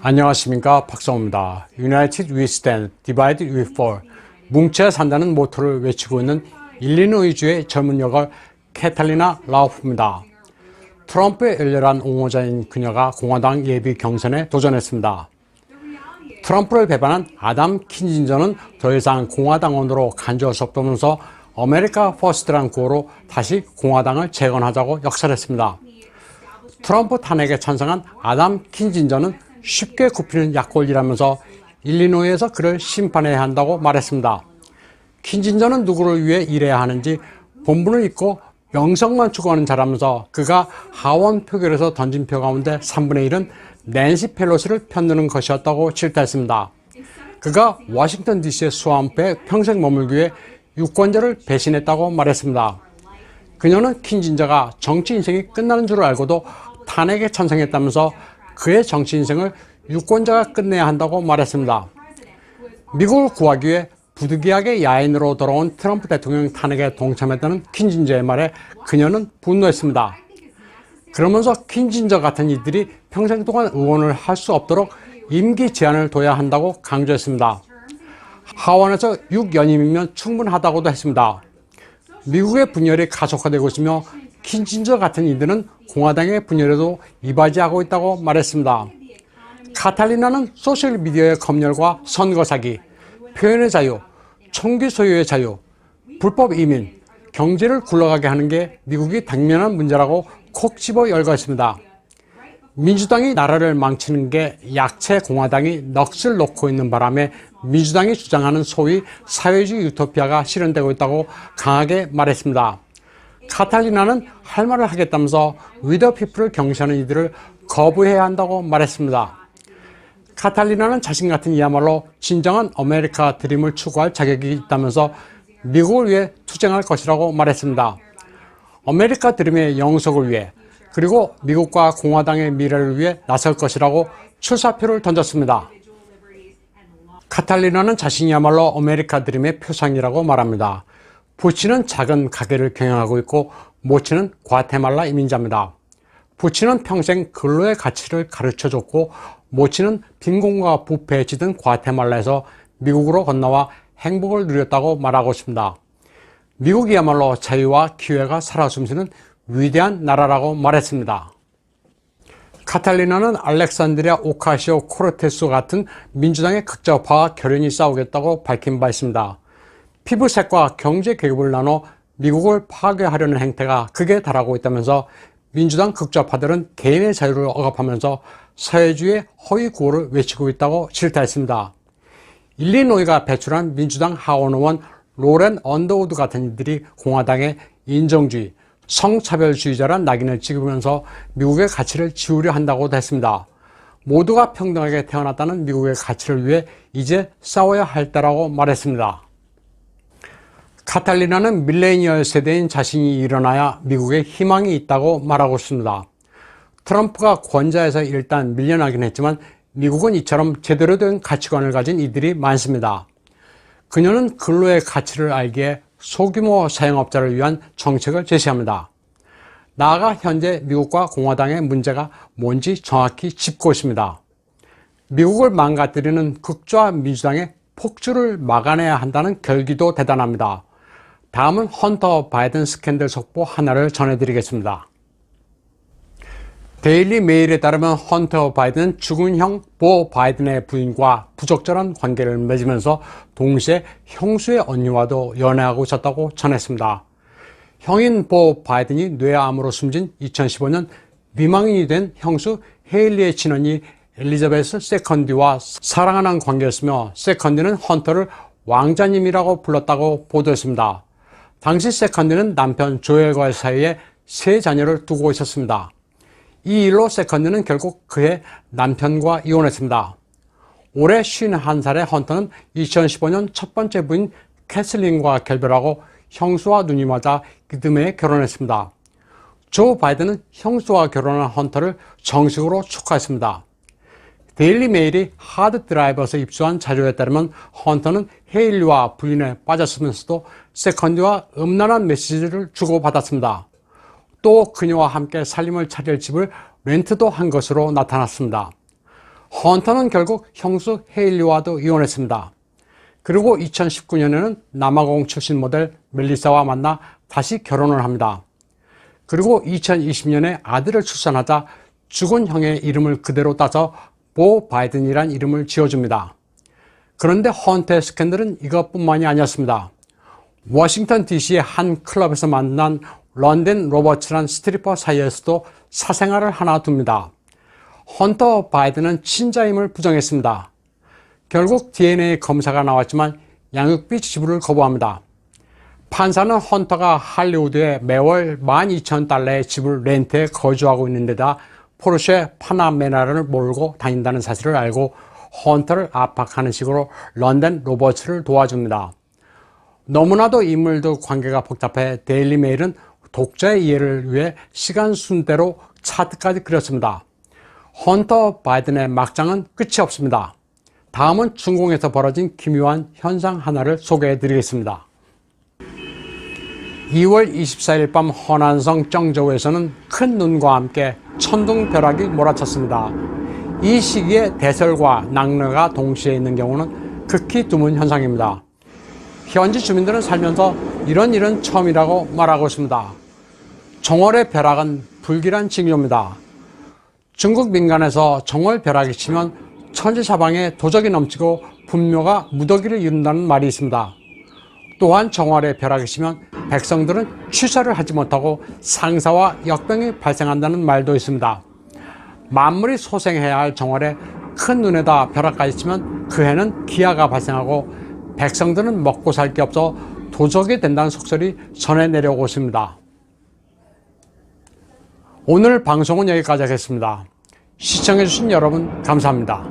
안녕하십니까, 박성호입니다. United we stand, divided we fall. 뭉쳐야 산다는 모토를 외치고 있는 일리노이주의 젊은 여걸 캐탈리나 라우프입니다. 트럼프의 열렬한 옹호자인 그녀가 공화당 예비 경선에 도전했습니다. 트럼프를 배반한 아담 킨진저는 더 이상 공화당원으로 간주할 수 없다면서 아메리카 퍼스트란 구호로 다시 공화당을 재건하자고 역설했습니다. 트럼프 탄핵에 찬성한 아담 킨진저는 쉽게 굽히는 약골이라면서 일리노이에서 그를 심판해야 한다고 말했습니다. 킨진저는 누구를 위해 일해야 하는지 본분을 잊고 명성만 추구하는 자라면서 그가 하원 표결에서 던진 표 가운데 3분의 1은 낸시 펠로시를 편드는 것이었다고 질타했습니다. 그가 워싱턴 DC의 수암프에 평생 머물기 위해 유권자를 배신했다고 말했습니다. 그녀는 킨진저가 정치 인생이 끝나는 줄 알고도 탄핵에 찬성했다면서 그의 정치 인생을 유권자가 끝내야 한다고 말했습니다. 미국을 구하기 위해 부득이하게 야인으로 돌아온 트럼프 대통령 탄핵에 동참했다는 킨진저의 말에 그녀는 분노했습니다. 그러면서 킨진저 같은 이들이 평생 동안 의원을 할 수 없도록 임기 제한을 둬야 한다고 강조했습니다. 하원에서 6연임이면 충분하다고도 했습니다. 미국의 분열이 가속화되고 있으며 킨진저 같은 이들은 공화당의 분열에도 이바지하고 있다고 말했습니다. 카탈리나는 소셜미디어의 검열과 선거 사기, 표현의 자유, 총기 소유의 자유, 불법 이민, 경제를 굴러가게 하는 게 미국이 당면한 문제라고 콕 집어 열거했습니다. 민주당이 나라를 망치는 게 약체 공화당이 넋을 놓고 있는 바람에 민주당이 주장하는 소위 사회주의 유토피아가 실현되고 있다고 강하게 말했습니다. 카탈리나는 할 말을 하겠다면서 위더 피플을 경시하는 이들을 거부해야 한다고 말했습니다. 카탈리나는 자신 같은 이야말로 진정한 아메리카 드림을 추구할 자격이 있다면서 미국을 위해 투쟁할 것이라고 말했습니다. 아메리카 드림의 영속을 위해 그리고 미국과 공화당의 미래를 위해 나설 것이라고 출사표를 던졌습니다. 카탈리나는 자신이야말로 아메리카 드림의 표상이라고 말합니다. 부치는 작은 가게를 경영하고 있고 모치는 과테말라 이민자입니다. 부치는 평생 근로의 가치를 가르쳐줬고 모치는 빈곤과 부패에 찌든 과테말라에서 미국으로 건너와 행복을 누렸다고 말하고 있습니다. 미국이야말로 자유와 기회가 살아 숨쉬는 위대한 나라라고 말했습니다. 카탈리나는 알렉산드리아 오카시오 코르테스 같은 민주당의 극좌파와 결연히 싸우겠다고 밝힌 바 있습니다. 피부색과 경제 계급을 나눠 미국을 파괴하려는 행태가 극에 달하고 있다면서 민주당 극좌파들은 개인의 자유를 억압하면서 사회주의의 허위 구호를 외치고 있다고 질타했습니다. 일리노이가 배출한 민주당 하원 의원 로렌 언더우드 같은 이들이 공화당의 인종주의, 성차별주의자란 낙인을 찍으면서 미국의 가치를 지우려 한다고도 했습니다. 모두가 평등하게 태어났다는 미국의 가치를 위해 이제 싸워야 할 때라고 말했습니다. 카탈리나는 밀레니얼 세대인 자신이 일어나야 미국에 희망이 있다고 말하고 있습니다. 트럼프가 권좌에서 일단 밀려나긴 했지만 미국은 이처럼 제대로 된 가치관을 가진 이들이 많습니다. 그녀는 근로의 가치를 알기에 소규모 사용업자를 위한 정책을 제시합니다. 나아가 현재 미국과 공화당의 문제가 뭔지 정확히 짚고 있습니다. 미국을 망가뜨리는 극좌 민주당의 폭주를 막아내야 한다는 결기도 대단합니다. 다음은 헌터 바이든 스캔들 속보 하나를 전해드리겠습니다. 데일리 메일에 따르면 헌터 바이든은 죽은 형 보 바이든의 부인과 부적절한 관계를 맺으면서 동시에 형수의 언니와도 연애하고 있었다고 전했습니다. 형인 보 바이든이 뇌암으로 숨진 2015년 미망인이 된 형수 헤일리의 친언니 엘리자베스 세컨디와 사랑하는 관계였으며 세컨디는 헌터를 왕자님이라고 불렀다고 보도했습니다. 당시 세컨디는 남편 조엘과의 사이에 3자녀를 두고 있었습니다. 이 일로 세컨디는 결국 그의 남편과 이혼했습니다. 올해 51살의 헌터는 2015년 첫 번째 부인 캐슬린과 결별하고 형수와 눈이 맞아 이듬해 결혼했습니다. 조 바이든은 형수와 결혼한 헌터를 정식으로 축하했습니다. 데일리 메일이 하드 드라이브에서 입수한 자료에 따르면 헌터는 헤일리와 부인에 빠졌으면서도 세컨디와 음란한 메시지를 주고받았습니다. 또 그녀와 함께 살림을 차릴 집을 렌트도 한 것으로 나타났습니다. 헌터는 결국 형수 헤일리와도 이혼했습니다. 그리고 2019년에는 남아공 출신 모델 멜리사와 만나 다시 결혼을 합니다. 그리고 2020년에 아들을 출산하자 죽은 형의 이름을 그대로 따서 보 바이든이란 이름을 지어줍니다. 그런데 헌터의 스캔들은 이것뿐만이 아니었습니다. 워싱턴 DC의 한 클럽에서 만난 런던 로버츠란 스트리퍼 사이에서도 사생활을 하나 둡니다. 헌터 바이든은 친자임을 부정했습니다. 결국 DNA 검사가 나왔지만 양육비 지불을 거부합니다. 판사는 헌터가 할리우드에 매월 12,000달러의 집을 렌트에 거주하고 있는 데다 포르쉐 파나메라를 몰고 다닌다는 사실을 알고 헌터를 압박하는 식으로 런던 로버츠를 도와줍니다. 너무나도 인물들 관계가 복잡해 데일리 메일은 독자의 이해를 위해 시간 순대로 차트까지 그렸습니다. 헌터 바이든의 막장은 끝이 없습니다. 다음은 중공에서 벌어진 기묘한 현상 하나를 소개해 드리겠습니다. 2월 24일 밤 허난성 정저우에서는 큰 눈과 함께 천둥벼락이 몰아쳤습니다. 이 시기에 대설과 낙뢰가 동시에 있는 경우는 극히 드문 현상입니다. 현지 주민들은 살면서 이런 일은 처음이라고 말하고 있습니다. 정월의 벼락은 불길한 징조입니다. 중국 민간에서 정월벼락이 치면 천지사방에 도적이 넘치고 분묘가 무더기를 이룬다는 말이 있습니다. 또한 정월의 벼락이 치면 백성들은 취사를 하지 못하고 상사와 역병이 발생한다는 말도 있습니다. 만물이 소생해야 할 정월에 큰 눈에다 벼락까지 치면 그 해는 기아가 발생하고 백성들은 먹고 살 게 없어 도적이 된다는 속설이 전해 내려오고 있습니다. 오늘 방송은 여기까지 하겠습니다. 시청해주신 여러분 감사합니다.